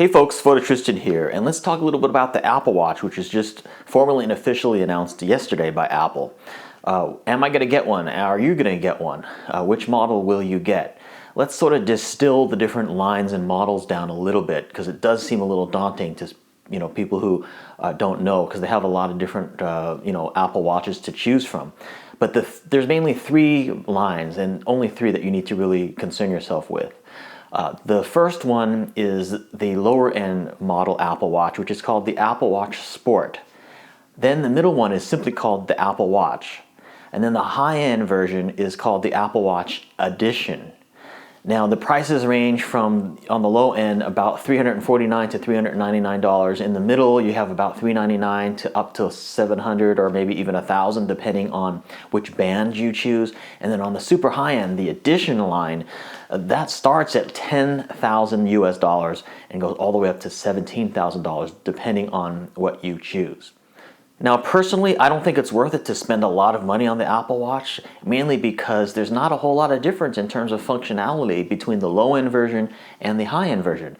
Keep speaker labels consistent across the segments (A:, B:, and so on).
A: Hey folks, Photo Tristan here, and let's talk a little bit about the Apple Watch, which was just formally and officially announced yesterday by Apple. Am I going to get one? Are you going to get one? Which model will you get? Let's sort of distill the different lines and models down a little bit, because it does seem a little daunting to people who don't know, because they have a lot of different Apple Watches to choose from. But there's mainly three lines, and only three that you need to really concern yourself with. The first one is the lower end model Apple Watch, which is called the Apple Watch Sport. Then the middle one is simply called the Apple Watch. And then the high end version is called the Apple Watch Edition. Now the prices range from, on the low end, about $349 to $399. In the middle, you have about $399 to up to $700 or maybe even $1,000, depending on which band you choose. And then on the super high end, the Edition line, that starts at $10,000 US and goes all the way up to $17,000, depending on what you choose. Now personally, I don't think it's worth it to spend a lot of money on the Apple Watch, mainly because there's not a whole lot of difference in terms of functionality between the low-end version and the high-end version.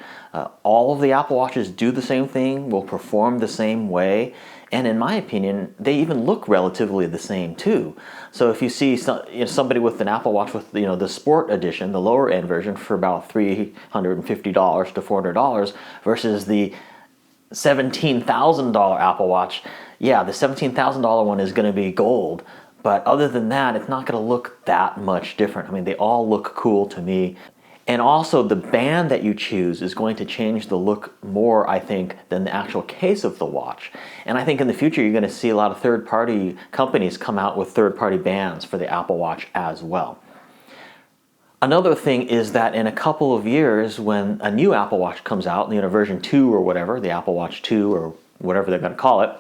A: All of the Apple Watches do the same thing, will perform the same way, and in my opinion, they even look relatively the same too. So if you see somebody with an Apple Watch with the Sport Edition, the lower-end version, for about $350 to $400 versus the $17,000 Apple Watch, yeah, the $17,000 one is going to be gold, but other than that, it's not going to look that much different. I mean, they all look cool to me. And also, the band that you choose is going to change the look more, I think, than the actual case of the watch. And I think in the future, you're going to see a lot of third-party companies come out with third-party bands for the Apple Watch as well. Another thing is that in a couple of years, when a new Apple Watch comes out, version 2 or whatever, the Apple Watch 2 or whatever they're going to call it,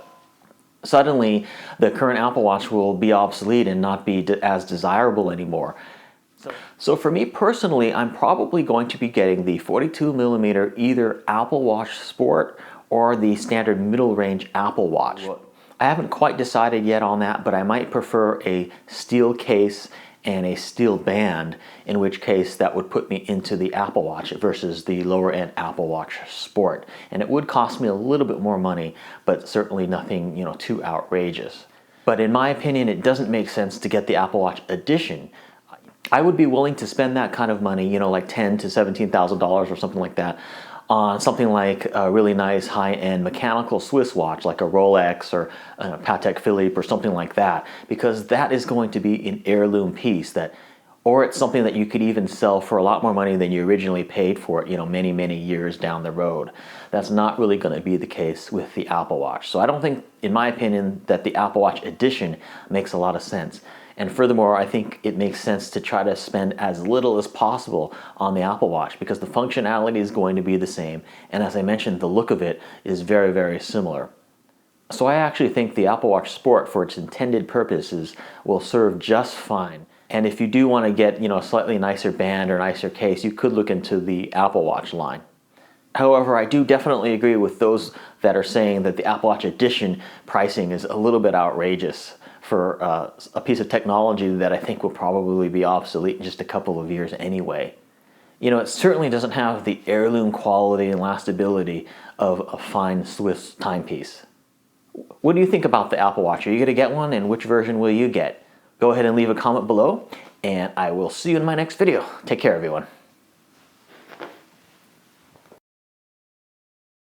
A: suddenly the current Apple Watch will be obsolete and not be as desirable anymore. So for me personally, I'm probably going to be getting the 42mm either Apple Watch Sport or the standard middle range Apple Watch. I haven't quite decided yet on that, but I might prefer a steel case and a steel band, in which case that would put me into the Apple Watch versus the lower end Apple Watch Sport. And it would cost me a little bit more money, but certainly nothing too outrageous. But in my opinion, it doesn't make sense to get the Apple Watch Edition. I would be willing to spend that kind of money, like $10,000 to $17,000 or something like that, on something like a really nice high-end mechanical Swiss watch like a Rolex or a Patek Philippe or something like that, because that is going to be an heirloom piece, or it's something that you could even sell for a lot more money than you originally paid for it, many, many years down the road. That's not really going to be the case with the Apple Watch. So I don't think, in my opinion, that the Apple Watch Edition makes a lot of sense. And furthermore, I think it makes sense to try to spend as little as possible on the Apple Watch, because the functionality is going to be the same. And as I mentioned, the look of it is very, very similar. So I actually think the Apple Watch Sport, for its intended purposes, will serve just fine. And if you do want to get, a slightly nicer band or nicer case, you could look into the Apple Watch line. However, I do definitely agree with those that are saying that the Apple Watch Edition pricing is a little bit outrageous for a piece of technology that I think will probably be obsolete in just a couple of years anyway. It certainly doesn't have the heirloom quality and lastability of a fine Swiss timepiece. What do you think about the Apple Watch? Are you going to get one, and which version will you get? Go ahead and leave a comment below, and I will see you in my next video. Take care, everyone.